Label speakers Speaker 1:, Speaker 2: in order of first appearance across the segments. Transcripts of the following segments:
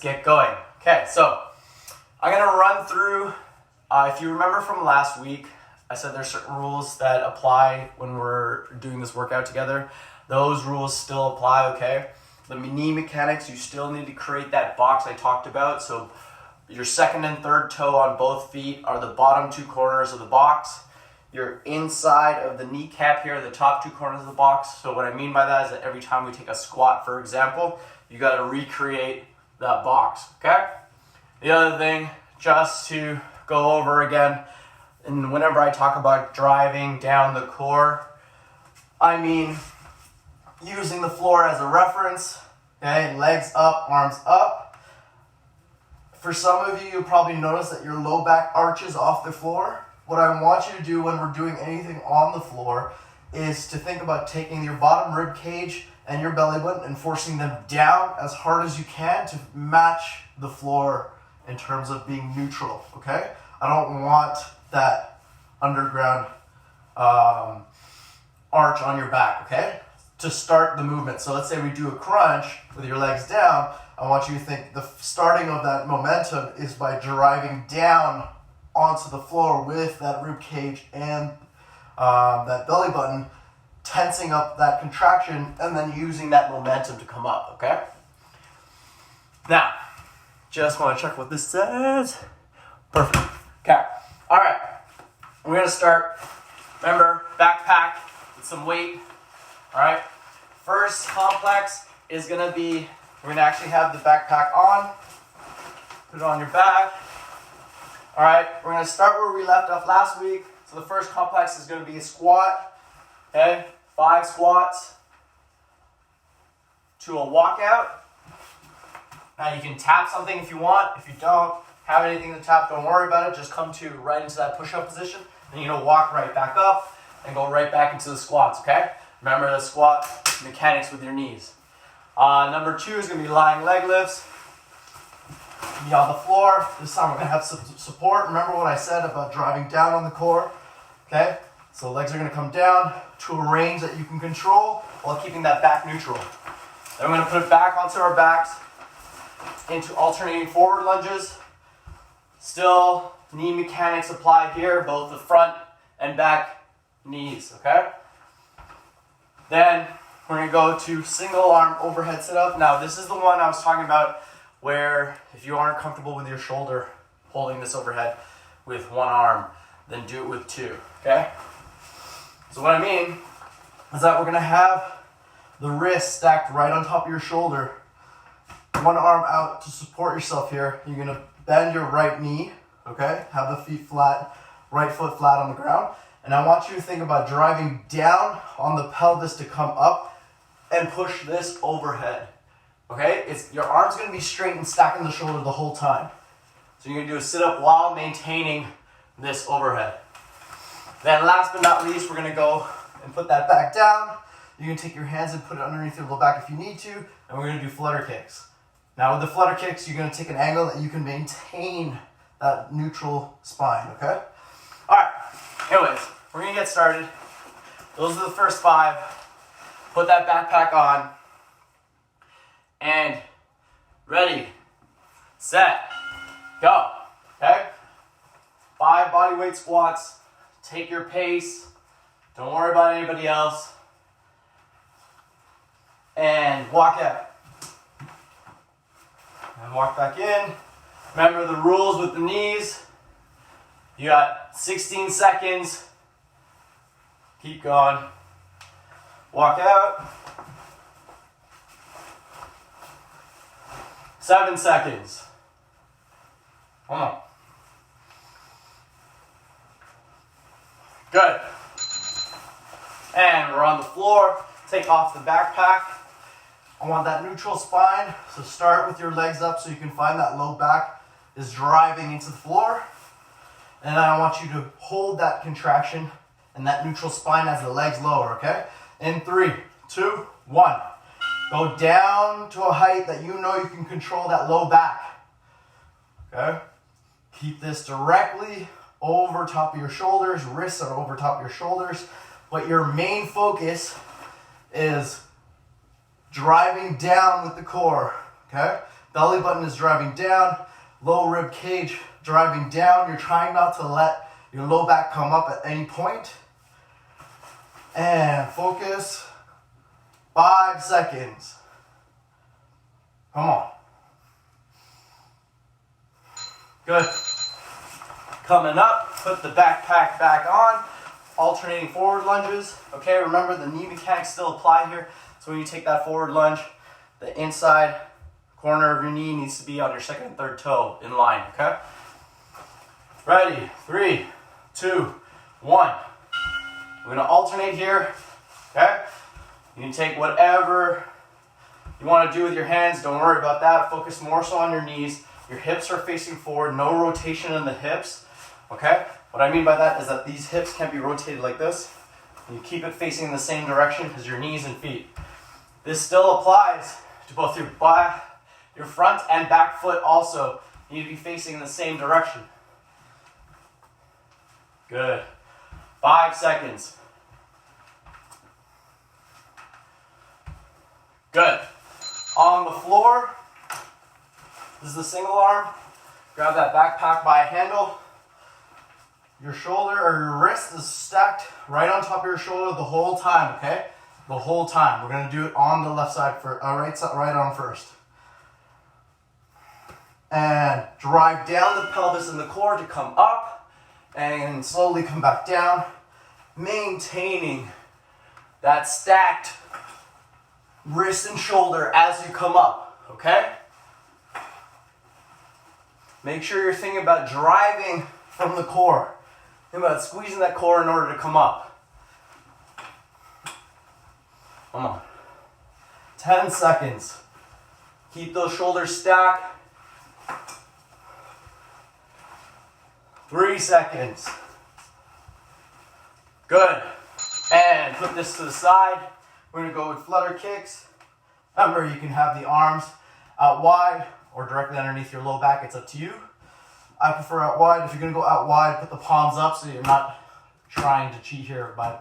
Speaker 1: Get going. Okay, so I'm gonna run through, if you remember from last week, I said there's certain rules that apply when we're doing this workout together. Those rules still apply, okay? The knee mechanics, you still need to create that box I talked about. So your second and third toe on both feet are the bottom two corners of the box. Your inside of the kneecap here are the top two corners of the box. So what I mean by that is that every time we take a squat, for example, you gotta recreate that box, okay? The other thing, just to go over again, and whenever I talk about driving down the core, I mean using the floor as a reference, okay? Legs up, arms up. For some of you, you'll probably notice that your low back arches off the floor. What I want you to do when we're doing anything on the floor is to think about taking your bottom rib cage and your belly button and forcing them down as hard as you can to match the floor in terms of being neutral, okay? I don't want that underground arch on your back, okay? To start the movement. So let's say we do a crunch with your legs down. I want you to think the starting of that momentum is by driving down onto the floor with that rib cage and that belly button, tensing up that contraction, and then using that momentum to come up, okay? Now, just want to check what this says. Perfect. Okay. All right. We're going to start, remember, backpack with some weight. All right. First complex is going to be, we're going to actually have the backpack on. Put it on your back. All right. We're going to start where we left off last week. So the first complex is going to be a squat. Okay, 5 squats to a walkout. Now you can tap something if you want. If you don't have anything to tap, don't worry about it. Just come to right into that push-up position. Then you're gonna walk right back up and go right back into the squats, okay? Remember the squat mechanics with your knees. Number 2 is gonna be lying leg lifts. Be on the floor. This time we're gonna have some support. Remember what I said about driving down on the core, okay? So legs are going to come down to a range that you can control while keeping that back neutral. Then we're going to put it back onto our backs into alternating forward lunges. Still, knee mechanics apply here, both the front and back knees, okay? Then we're going to go to single arm overhead sit-up. Now this is the one I was talking about where if you aren't comfortable with your shoulder holding this overhead with one arm, then do it with 2, okay? So what I mean is that we're going to have the wrist stacked right on top of your shoulder, one arm out to support yourself here. You're going to bend your right knee, okay? Have the feet flat, right foot flat on the ground. And I want you to think about driving down on the pelvis to come up and push this overhead, okay? Your arm's going to be straight and stacking the shoulder the whole time. So you're going to do a sit-up while maintaining this overhead. Then last but not least, we're going to go and put that back down. You can take your hands and put it underneath your low back if you need to, and we're going to do flutter kicks. Now with the flutter kicks, you're going to take an angle that you can maintain that neutral spine, okay? All right, anyways, we're going to get started. Those are the first 5. Put that backpack on. And ready, set, go, okay? 5 body weight squats. Take your pace. Don't worry about anybody else. And walk out. And walk back in. Remember the rules with the knees. You got 16 seconds. Keep going. Walk out. 7 seconds. Come on. Good. And we're on the floor. Take off the backpack. I want that neutral spine. So start with your legs up so you can find that low back is driving into the floor. And then I want you to hold that contraction and that neutral spine as the legs lower, okay? In 3, 2, 1. Go down to a height that you know you can control that low back. Okay? Keep this directly over top of your shoulders. Wrists are over top of your shoulders. But your main focus is driving down with the core. Okay? Belly button is driving down, low rib cage driving down. You're trying not to let your low back come up at any point. And focus. 5 seconds. Come on. Good. Coming up, put the backpack back on. Alternating forward lunges. Okay, remember the knee mechanics still apply here. So when you take that forward lunge, the inside corner of your knee needs to be on your second and third toe in line, okay? Ready, 3, 2, 1. We're gonna alternate here, okay? You can take whatever you wanna do with your hands. Don't worry about that. Focus more so on your knees. Your hips are facing forward, no rotation in the hips, okay? What I mean by that is that these hips can be rotated like this. And you keep it facing in the same direction as your knees and feet. This still applies to both your front and back foot also. You need to be facing in the same direction. Good. 5 seconds. Good. On the floor, this is the single arm. Grab that backpack by a handle. Your shoulder or your wrist is stacked right on top of your shoulder the whole time, okay? The whole time. We're gonna do it on the left side for right arm first. And drive down the pelvis and the core to come up and slowly come back down, maintaining that stacked wrist and shoulder as you come up, okay? Make sure you're thinking about driving from the core. Think about squeezing that core in order to come up. Come on. 10 seconds. Keep those shoulders stacked. 3 seconds. Good. And put this to the side. We're going to go with flutter kicks. Remember, you can have the arms out wide or directly underneath your low back. It's up to you. I prefer out wide. If you're going to go out wide, put the palms up so you're not trying to cheat here by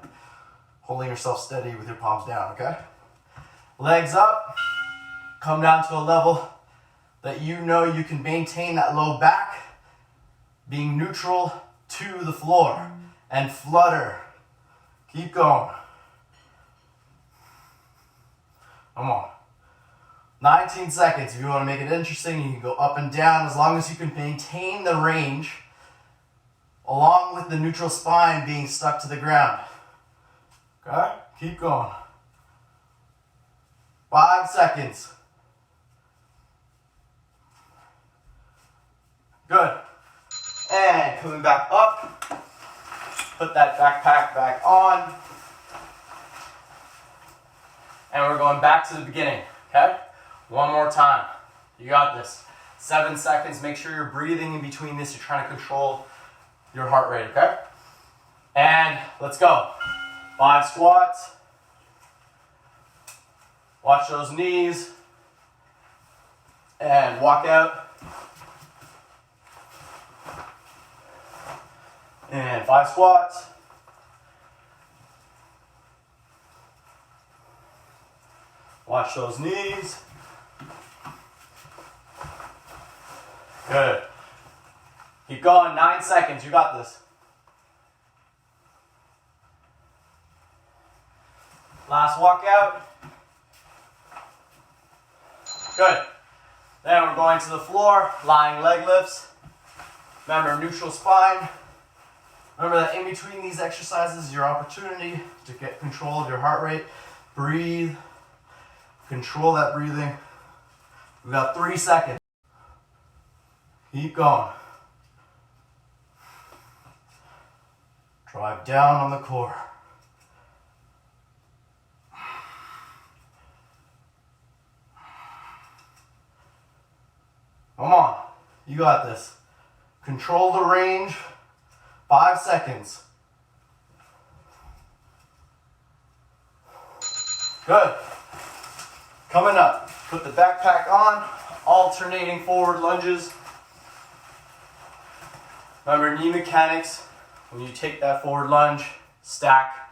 Speaker 1: holding yourself steady with your palms down, okay? Legs up. Come down to a level that you know you can maintain that low back, being neutral to the floor, and flutter. Keep going. Come on. 19 seconds. If you want to make it interesting, you can go up and down as long as you can maintain the range along with the neutral spine being stuck to the ground. Okay? Keep going. 5 seconds. Good. And coming back up. Put that backpack back on. And we're going back to the beginning. Okay? One more time. You got this. 7 seconds. Make sure you're breathing in between this. You're trying to control your heart rate, okay? And let's go. 5 squats. Watch those knees. And walk out. And 5 squats. Watch those knees. Good. Keep going. 9 seconds. You got this. Last walkout. Good. Then we're going to the floor. Lying leg lifts. Remember, neutral spine. Remember that in between these exercises is your opportunity to get control of your heart rate. Breathe. Control that breathing. We got 3 seconds. Keep going. Drive down on the core. Come on. You got this. Control the range. 5 seconds. Good. Coming up. Put the backpack on. Alternating forward lunges. Remember, knee mechanics. When you take that forward lunge, stack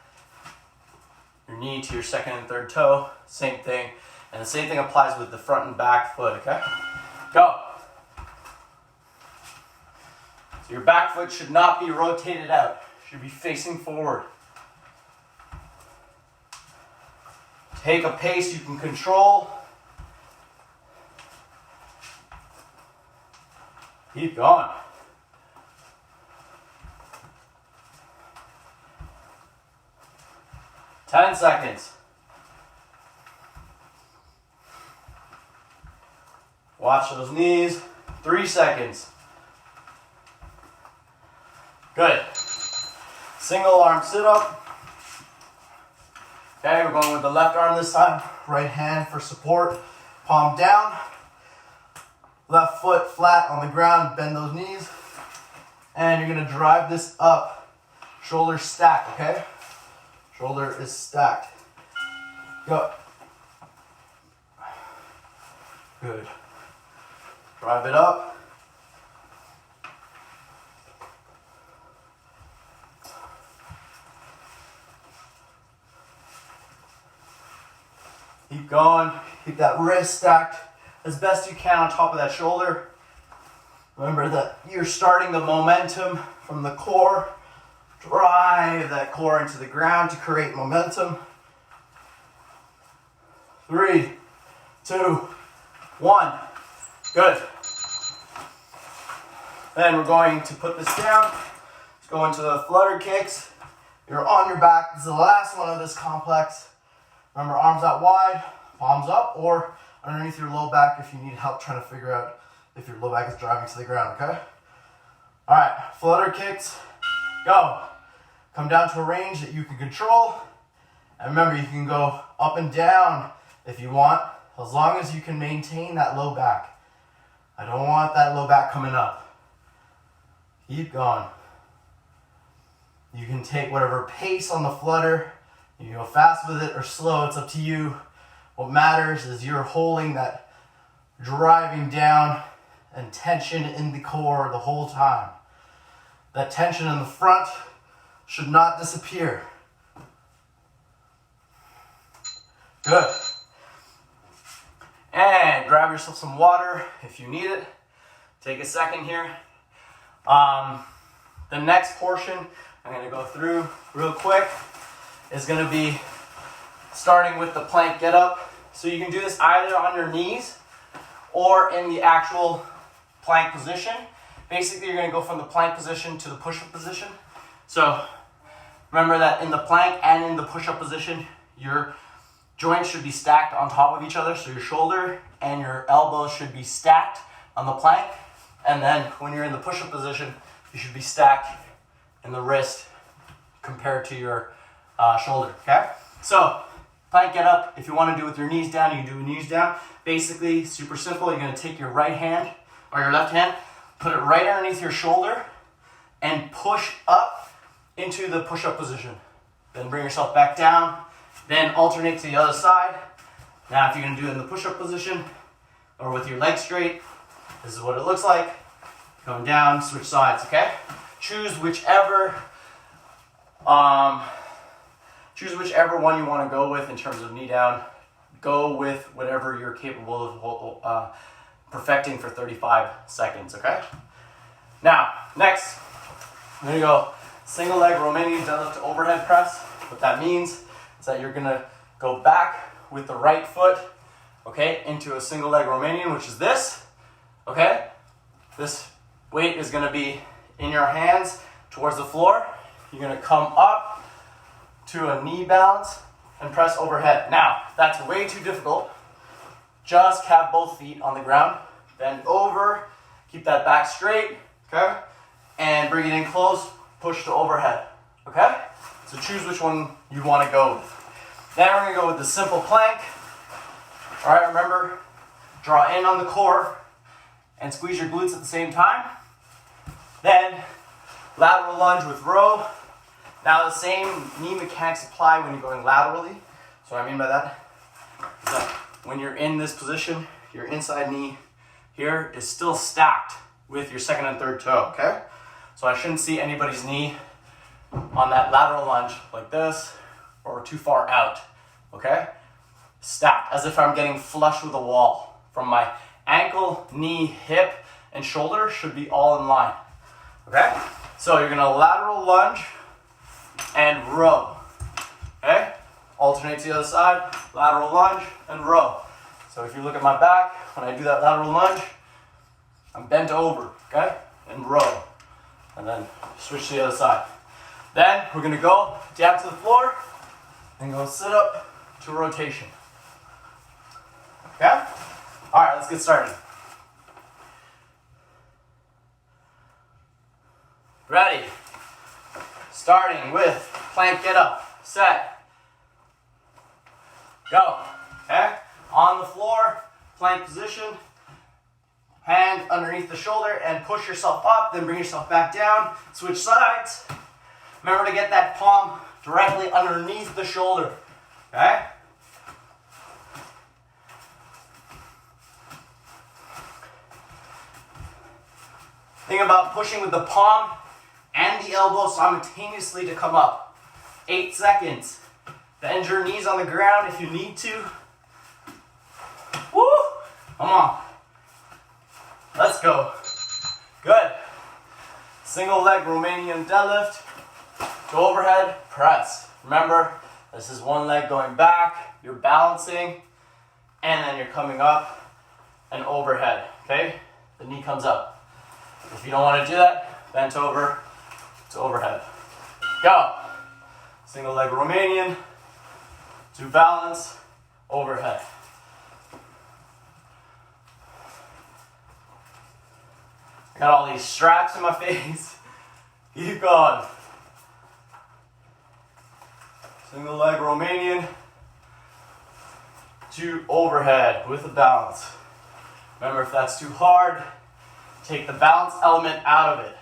Speaker 1: your knee to your second and third toe. Same thing. And the same thing applies with the front and back foot, okay? Go. So your back foot should not be rotated out. Should be facing forward. Take a pace you can control. Keep going. Ten seconds. Watch those knees. 3 seconds. Good. Single arm sit up. Okay, we're going with the left arm this time. Right hand for support. Palm down. Left foot flat on the ground. Bend those knees. And you're going to drive this up. Shoulders stacked, okay? Shoulder is stacked. Go. Good. Drive it up. Keep going. Keep that wrist stacked as best you can on top of that shoulder. Remember that you're starting the momentum from the core. Drive that core into the ground to create momentum. 3, 2, 1. Good. Then we're going to put this down. Let's go into the flutter kicks. You're on your back. This is the last one of this complex. Remember, arms out wide, palms up, or underneath your low back if you need help trying to figure out if your low back is driving to the ground, okay? All right, flutter kicks, go. Come down to a range that you can control. And remember, you can go up and down if you want, as long as you can maintain that low back. I don't want that low back coming up. Keep going. You can take whatever pace on the flutter. You can go fast with it or slow, it's up to you. What matters is you're holding that driving down and tension in the core the whole time. That tension in the front should not disappear. Good. And grab yourself some water if you need it. Take a second here. The next portion I'm going to go through real quick is going to be starting with the plank get up. So you can do this either on your knees or in the actual plank position. Basically, you're going to go from the plank position to the push-up position. So remember that in the plank and in the push-up position, your joints should be stacked on top of each other. So your shoulder and your elbows should be stacked on the plank. And then when you're in the push-up position, you should be stacked in the wrist compared to your shoulder, okay? So, plank get up. If you want to do it with your knees down, you can do knees down. Basically, super simple. You're going to take your right hand or your left hand, put it right underneath your shoulder, and push up into the push-up position. Then bring yourself back down. Then alternate to the other side. Now, if you're going to do it in the push-up position or with your legs straight, this is what it looks like. Going down, switch sides, okay? Choose whichever one you want to go with in terms of knee down. Go with whatever you're capable of perfecting for 35 seconds, okay? Now, next, I'm going to go single leg Romanian deadlift to overhead press. What that means is that you're going to go back with the right foot, okay, into a single leg Romanian, which is this, okay? This weight is going to be in your hands towards the floor. You're going to come up to a knee balance and press overhead. Now, if that's way too difficult, just have both feet on the ground. Bend over, keep that back straight, okay? And bring it in close, push to overhead, okay? So choose which one you want to go with. Then we're going to go with the simple plank. All right, remember, draw in on the core and squeeze your glutes at the same time. Then lateral lunge with row. Now the same knee mechanics apply when you're going laterally. So what I mean by that is that when you're in this position, your inside knee here is still stacked with your second and third toe, okay? So I shouldn't see anybody's knee on that lateral lunge like this or too far out, okay? Stacked, as if I'm getting flush with a wall from my ankle, knee, hip, and shoulder should be all in line. Okay? So you're gonna lateral lunge and row. Okay? Alternate to the other side, lateral lunge and row. So if you look at my back, when I do that lateral lunge, I'm bent over, okay? And row. And then switch to the other side. Then we're gonna go down to the floor and go sit up to rotation. Okay? All right, let's get started. Ready? Starting with plank get up, set, go. Okay? On the floor, plank position, hand underneath the shoulder and push yourself up, then bring yourself back down, switch sides. Remember to get that palm directly underneath the shoulder, okay? Think about pushing with the palm and the elbow simultaneously to come up. 8 seconds. Bend your knees on the ground if you need to. Woo! Come on. Let's go. Good. Single leg Romanian deadlift to overhead press. Remember, this is one leg going back, you're balancing, and then you're coming up and overhead, okay? The knee comes up. If you don't want to do that, bent over to overhead. Go. Single leg Romanian to balance, overhead. I got all these straps in my face. Keep going. Single leg Romanian to overhead with a balance. Remember, if that's too hard, take the balance element out of it.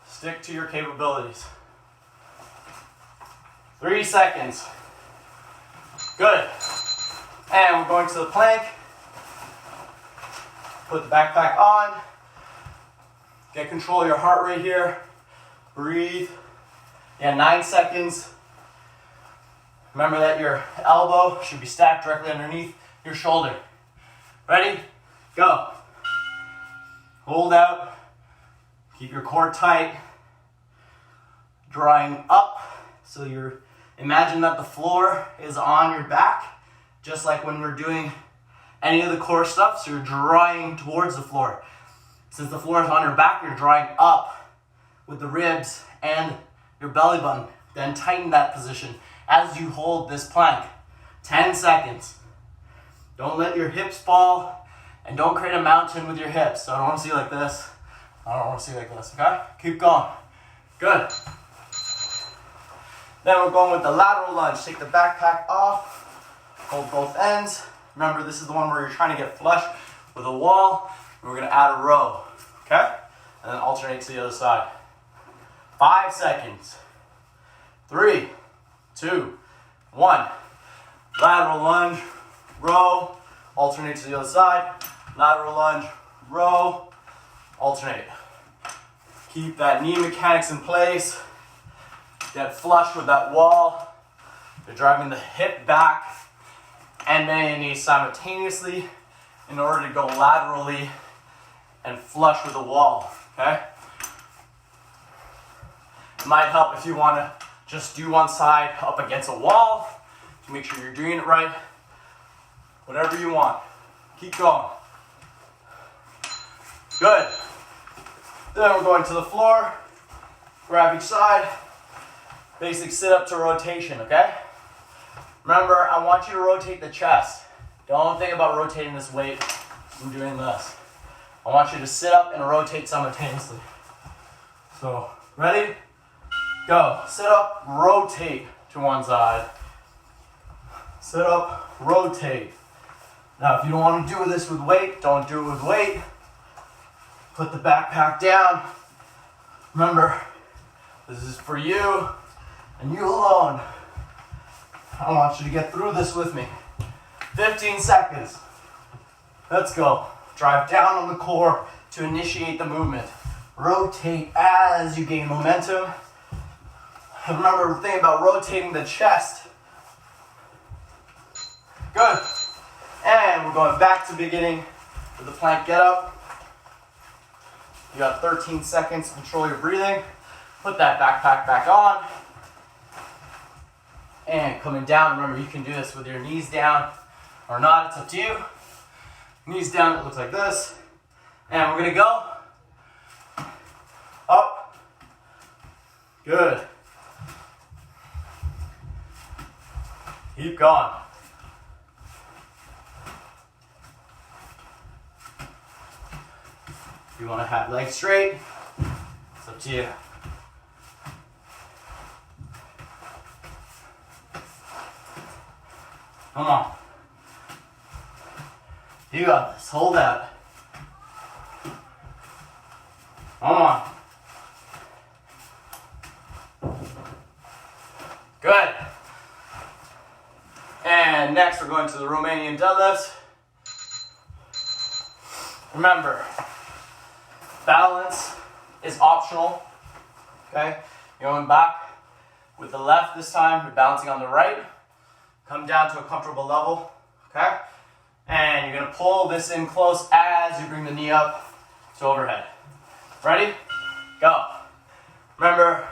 Speaker 1: Stick to your capabilities. 3 seconds. Good. And we're going to the plank. Put the backpack on. Get control of your heart rate here. Breathe. Yeah, 9 seconds. Remember that your elbow should be stacked directly underneath your shoulder. Ready? Go. Hold out. Keep your core tight. Drawing up. So you're, imagine that the floor is on your back, just like when we're doing any of the core stuff, so you're drawing towards the floor. Since the floor is on your back, you're drawing up with the ribs and your belly button. Then tighten that position as you hold this plank. 10 seconds. Don't let your hips fall, and don't create a mountain with your hips. So I don't want to see you like this. I don't want to see you like this, okay? Keep going. Good. Then we're going with the lateral lunge. Take the backpack off, hold both ends. Remember, this is the one where you're trying to get flush with a wall. And we're going to add a row, okay? And then alternate to the other side. 5 seconds. 3, 2, 1. Lateral lunge, row, alternate to the other side. Lateral lunge, row, alternate. Keep that knee mechanics in place. Get flush with that wall. You're driving the hip back and bending your knees simultaneously in order to go laterally and flush with the wall, okay? It might help if you want to just do one side up against a wall to make sure you're doing it right. Whatever you want. Keep going. Good. Then we're going to the floor. Grab each side. Basic sit-up to rotation, okay? Remember, I want you to rotate the chest. Don't think about rotating this weight. I'm doing this. I want you to sit up and rotate simultaneously. So, ready? Go. Sit up, rotate to one side. Sit up, rotate. Now, if you don't want to do this with weight, don't do it with weight. Put the backpack down. Remember, this is for you and you alone. I want you to get through this with me. 15 seconds. Let's go. Drive down on the core to initiate the movement. Rotate as you gain momentum. And remember the thing about rotating the chest. Good. And we're going back to beginning with the plank get up. You got 13 seconds to control your breathing. Put that backpack back on. And coming down, remember you can do this with your knees down or not, it's up to you. Knees down, it looks like this. And we're gonna go up. Good. Keep going. If you want to have legs straight, it's up to you. Come on. You got this. Hold out. Come on. Good. And next we're going to the Romanian deadlifts. Remember, balance is optional. Okay? You're going back with the left this time. You're balancing on the right. Come down to a comfortable level. Okay? And you're going to pull this in close as you bring the knee up to overhead. Ready? Go. Remember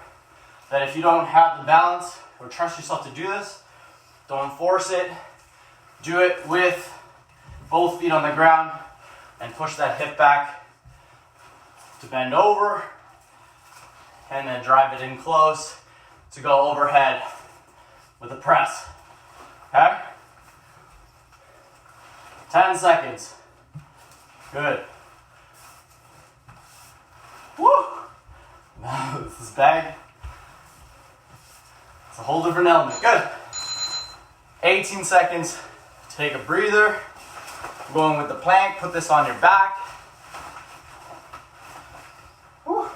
Speaker 1: that if you don't have the balance or trust yourself to do this, don't force it. Do it with both feet on the ground and push that hip back to bend over and then drive it in close to go overhead with a press. Okay? 10 seconds. Good. Woo! Now this bag, it's a whole different element. Good. 18 seconds. Take a breather. I'm going with the plank. Put this on your back. Woo.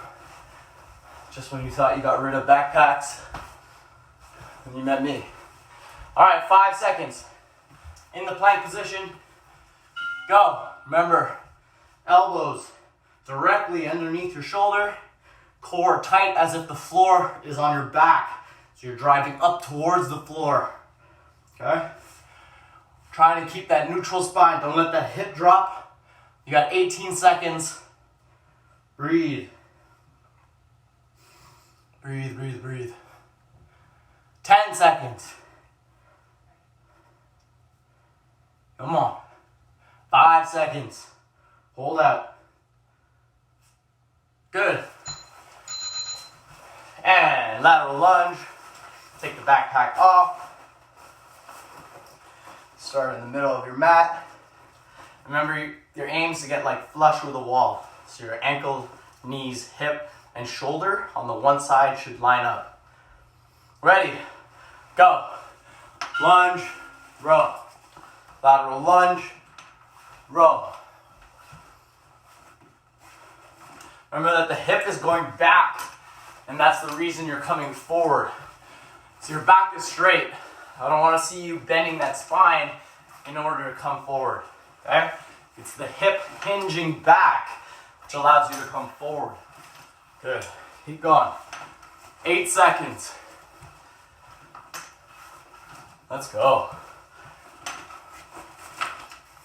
Speaker 1: Just when you thought you got rid of backpacks, and you met me. All right, 5 seconds. In the plank position. Go. Remember, elbows directly underneath your shoulder, core tight as if the floor is on your back. So you're driving up towards the floor. Okay? Try to keep that neutral spine. Don't let that hip drop. You got 18 seconds. Breathe. Breathe, breathe, breathe. 10 seconds. Come on. 5 seconds. Hold out. Good. And lateral lunge. Take the backpack off. Start in the middle of your mat. Remember, your aim is to get like flush with the wall. So your ankle, knees, hip, and shoulder on the one side should line up. Ready? Go. Lunge, row. Lateral lunge, row. Remember that the hip is going back, and that's the reason you're coming forward. So your back is straight. I don't want to see you bending that spine in order to come forward. Okay? It's the hip hinging back which allows you to come forward. Good. Keep going. 8 seconds. Let's go.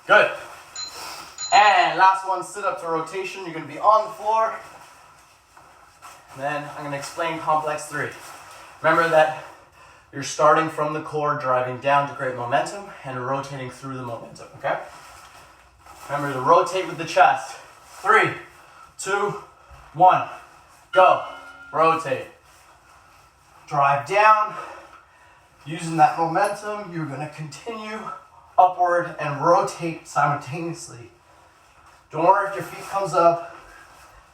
Speaker 1: Good. And last one, sit up to rotation. You're going to be on the floor. Then I'm going to explain complex 3. Remember that you're starting from the core, driving down to create momentum, and rotating through the momentum, okay? Remember to rotate with the chest. 3, 2, 1, go. Rotate. Drive down. Using that momentum, you're going to continue upward and rotate simultaneously. Don't worry if your feet comes up.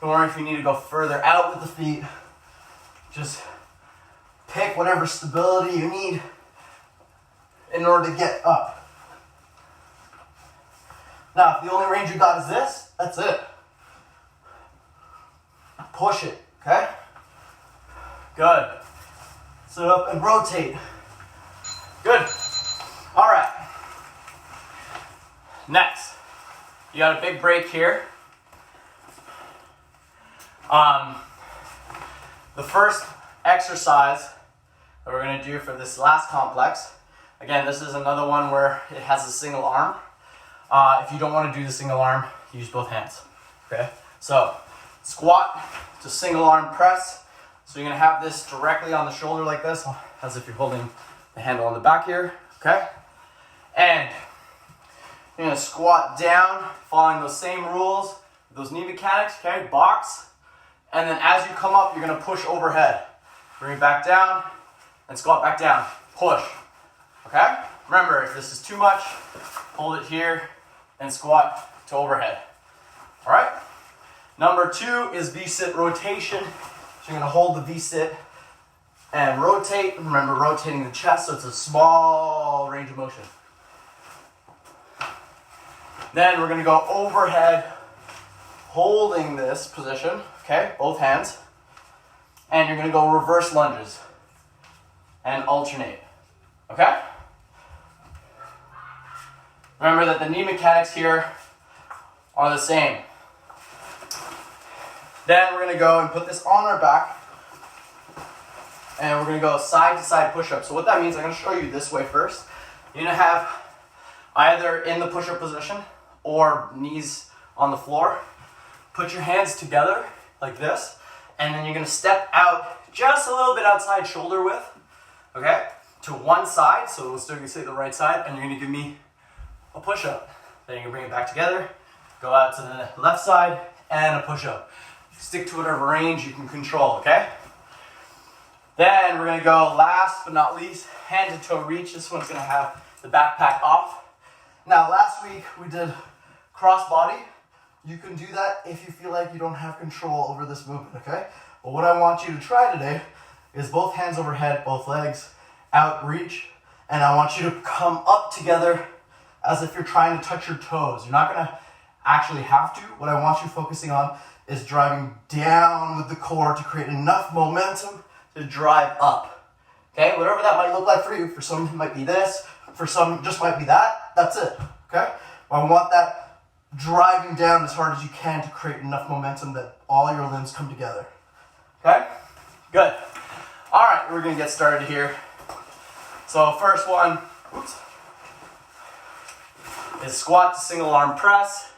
Speaker 1: Don't worry if you need to go further out with the feet. Just pick whatever stability you need in order to get up. Now, if the only range you got is this, that's it. Push it, okay? Good. Sit up and rotate. Good. All right. Next, you got a big break here. The first exercise that we're going to do for this last complex, again, this is another one where it has a single arm. If you don't want to do the single arm, use both hands. Okay? So squat to single arm press. So you're gonna have this directly on the shoulder like this, as if you're holding the handle on the back here. Okay? And you're gonna squat down, following those same rules, those knee mechanics. Okay? Box. And then as you come up, you're gonna push overhead. Bring it back down and squat back down. Push. Okay? Remember, if this is too much, hold it here and squat to overhead. All right? Number 2 is V-sit rotation. So you're gonna hold the V-sit and rotate. Remember, rotating the chest, so it's a small range of motion. Then we're gonna go overhead, holding this position, okay? Both hands. And you're gonna go reverse lunges and alternate, okay? Remember that the knee mechanics here are the same. Then we're gonna go and put this on our back, and we're gonna go side to side push-up. So what that means, I'm gonna show you this way first. You're gonna have either in the push-up position or knees on the floor. Put your hands together like this, and then you're gonna step out just a little bit outside shoulder width, okay, to one side, so we'll still say the right side, and you're gonna give me a push-up. Then you're gonna bring it back together, go out to the left side, and a push-up. Stick to whatever range you can control, okay? Then we're gonna go last but not least, hand to toe reach. This one's gonna have the backpack off. Now last week we did cross body. You can do that if you feel like you don't have control over this movement, okay? But what I want you to try today is both hands overhead, both legs out, reach, and I want you to come up together as if you're trying to touch your toes. You're not gonna actually have to. What I want you focusing on is driving down with the core to create enough momentum to drive up. Okay, whatever that might look like for you. For some it might be this, for some it just might be that. That's it, okay? I want that driving down as hard as you can to create enough momentum that all your limbs come together. Okay? Good. All right, we're gonna get started here. So first one, is squat to single arm press.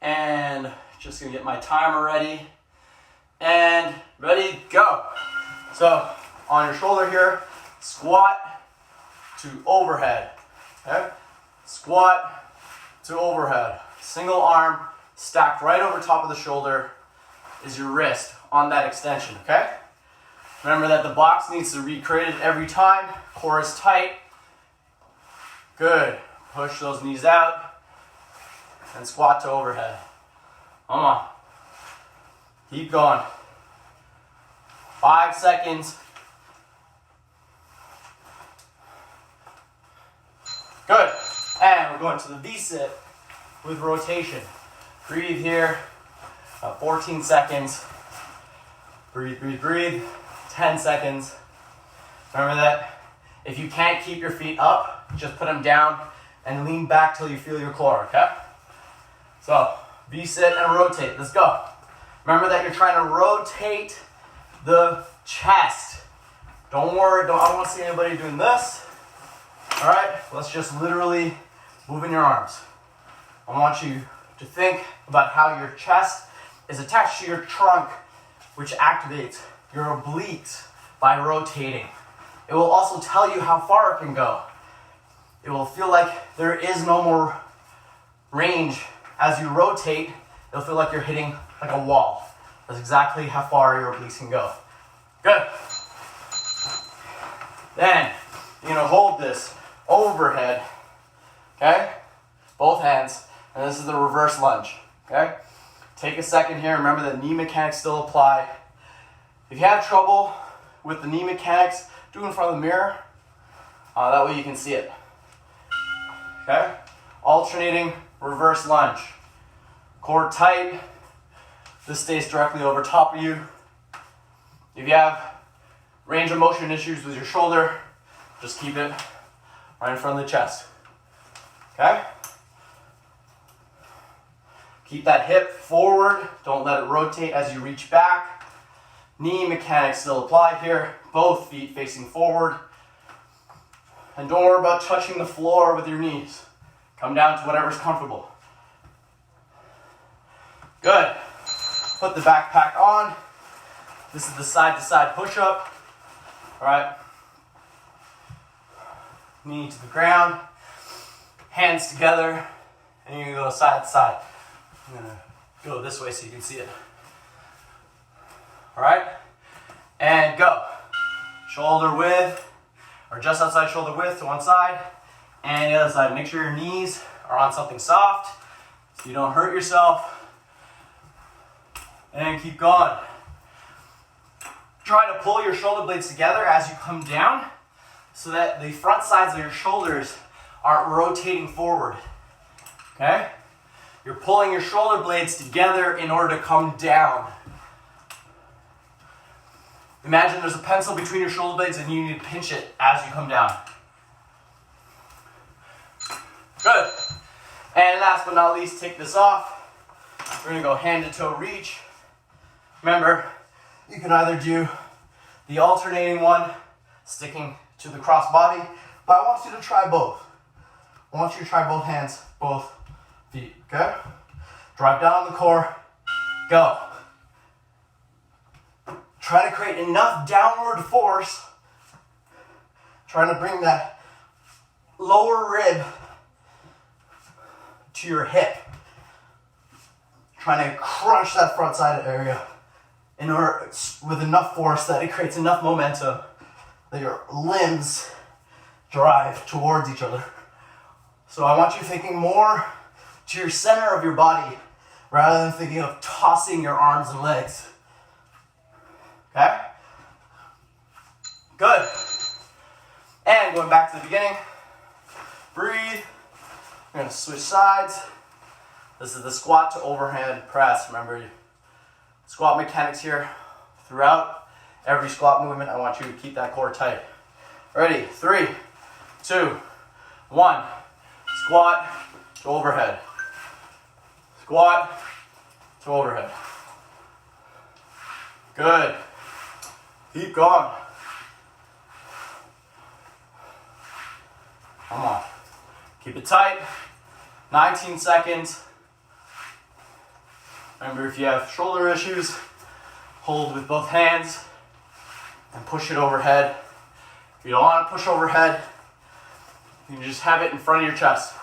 Speaker 1: And just gonna get my timer ready. And ready, go. So on your shoulder here, squat to overhead. Okay? Squat to overhead. Single arm stacked right over top of the shoulder is your wrist on that extension, okay? Remember that the box needs to be created every time. Core is tight. Good. Push those knees out and squat to overhead. Come on. Keep going. 5 seconds. Good. And we're going to the V-sit with rotation. Breathe here. 14 seconds. Breathe, breathe, breathe. 10 seconds. Remember that if you can't keep your feet up, just put them down and lean back till you feel your core, okay? So, V-sit and rotate. Let's go. Remember that you're trying to rotate the chest. Don't worry, I don't want to see anybody doing this. All right, let's just literally move in your arms. I want you to think about how your chest is attached to your trunk, which activates your obliques by rotating. It will also tell you how far it can go. It will feel like there is no more range. As you rotate, it'll feel like you're hitting like a wall. That's exactly how far your obliques can go. Good. Then you're gonna hold this overhead, okay? Both hands, and this is the reverse lunge, okay? Take a second here. Remember that knee mechanics still apply. If you have trouble with the knee mechanics, do it in front of the mirror. That way you can see it, okay? Alternating reverse lunge. Core tight. This stays directly over top of you. If you have range of motion issues with your shoulder, just keep it right in front of the chest. Okay? Keep that hip forward. Don't let it rotate as you reach back. Knee mechanics still apply here. Both feet facing forward. And don't worry about touching the floor with your knees. Come down to whatever's comfortable. Good. Put the backpack on. This is the side-to-side push-up. All right. Knee to the ground. Hands together. And you're going to go side to side. I'm going to go this way so you can see it. All right. And go. Shoulder width, or just outside shoulder width to one side. And the other side. Make sure your knees are on something soft so you don't hurt yourself. And keep going. Try to pull your shoulder blades together as you come down so that the front sides of your shoulders aren't rotating forward. Okay? You're pulling your shoulder blades together in order to come down. Imagine there's a pencil between your shoulder blades and you need to pinch it as you come down. Good. And last but not least, take this off. We're going to go hand to toe reach. Remember, you can either do the alternating one, sticking to the cross body, but I want you to try both. I want you to try both hands, both feet, okay? Drive down on the core, go. Try to create enough downward force, trying to bring that lower rib to your hip. Trying to crunch that front side area in order, with enough force that it creates enough momentum that your limbs drive towards each other. So I want you thinking more to your center of your body rather than thinking of tossing your arms and legs. Okay? Good. And going back to the beginning, breathe. We're going to switch sides. This is the squat to overhead press. Remember, squat mechanics here throughout every squat movement. I want you to keep that core tight. Ready? 3, 2, 1. Squat to overhead. Squat to overhead. Good. Keep going. Come on. Keep it tight. 19 seconds. Remember, if you have shoulder issues, hold with both hands and push it overhead. If you don't want to push overhead, you can just have it in front of your chest.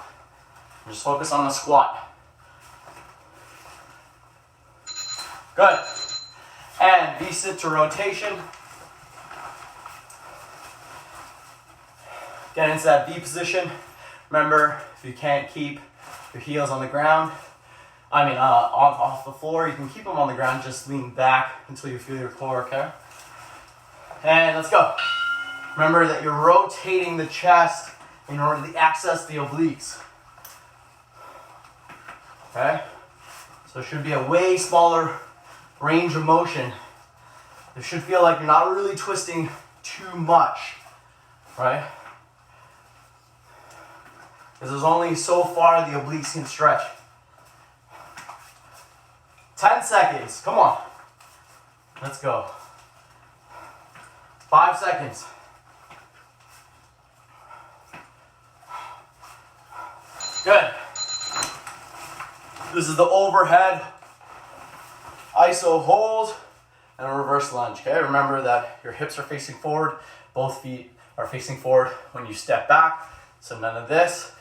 Speaker 1: Just focus on the squat. Good. And V-sit to rotation. Get into that V position. Remember, if you can't keep your heels on the ground, off the floor, you can keep them on the ground, just lean back until you feel your core, okay? And let's go. Remember that you're rotating the chest in order to access the obliques. Okay? So it should be a way smaller range of motion. It should feel like you're not really twisting too much, right? Because there's only so far the obliques can stretch. 10 seconds, come on. Let's go. 5 seconds. Good. This is the overhead iso hold and a reverse lunge, okay? Remember that your hips are facing forward, both feet are facing forward when you step back, so none of this.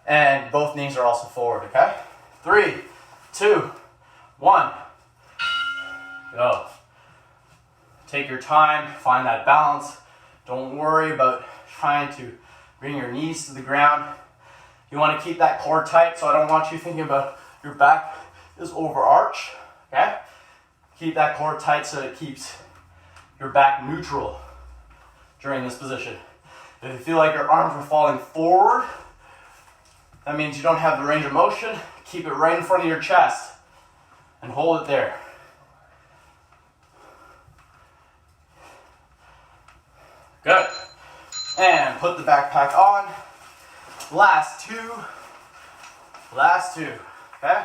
Speaker 1: And both knees are also forward, okay? 3, 2, 1. Go. Take your time, find that balance. Don't worry about trying to bring your knees to the ground. You want to keep that core tight, so I don't want you thinking about your back is overarched, okay? Keep that core tight so it keeps your back neutral during this position. If you feel like your arms are falling forward, that means you don't have the range of motion. Keep it right in front of your chest and hold it there. Good. And put the backpack on. Last two, okay?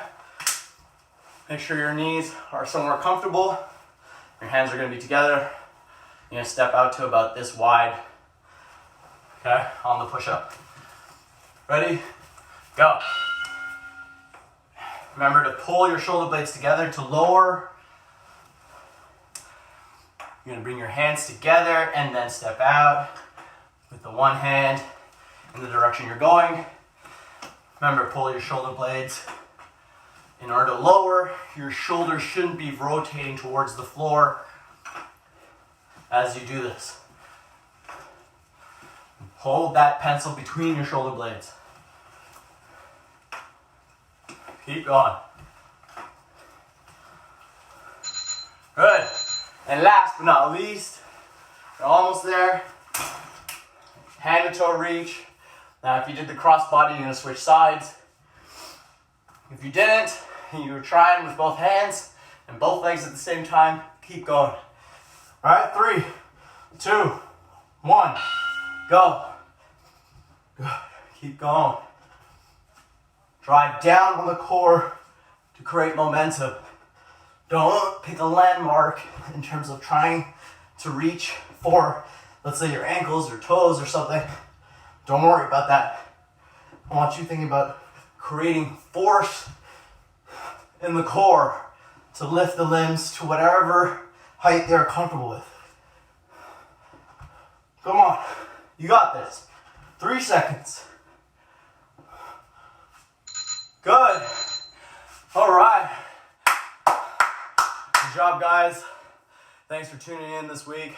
Speaker 1: Make sure your knees are somewhere comfortable. Your hands are gonna be together. You're gonna step out to about this wide, okay, on the push-up. Ready? Go. Remember to pull your shoulder blades together to lower. You're gonna bring your hands together and then step out with the one hand in the direction you're going. Remember, pull your shoulder blades. In order to lower, your shoulders shouldn't be rotating towards the floor as you do this. Hold that pencil between your shoulder blades. Keep going. Good. And last but not least, you're almost there. Hand to toe reach. Now if you did the cross body, you're gonna switch sides. If you didn't, and you were trying with both hands and both legs at the same time, keep going. All right, 3, 2, 1, go. Good. Keep going. Drive down on the core to create momentum. Don't pick a landmark in terms of trying to reach for, let's say, your ankles or toes or something. Don't worry about that. I want you thinking about creating force in the core to lift the limbs to whatever height they're comfortable with. Come on. You got this. 3 seconds. Good. All right. Good job, guys. Thanks for tuning in this week.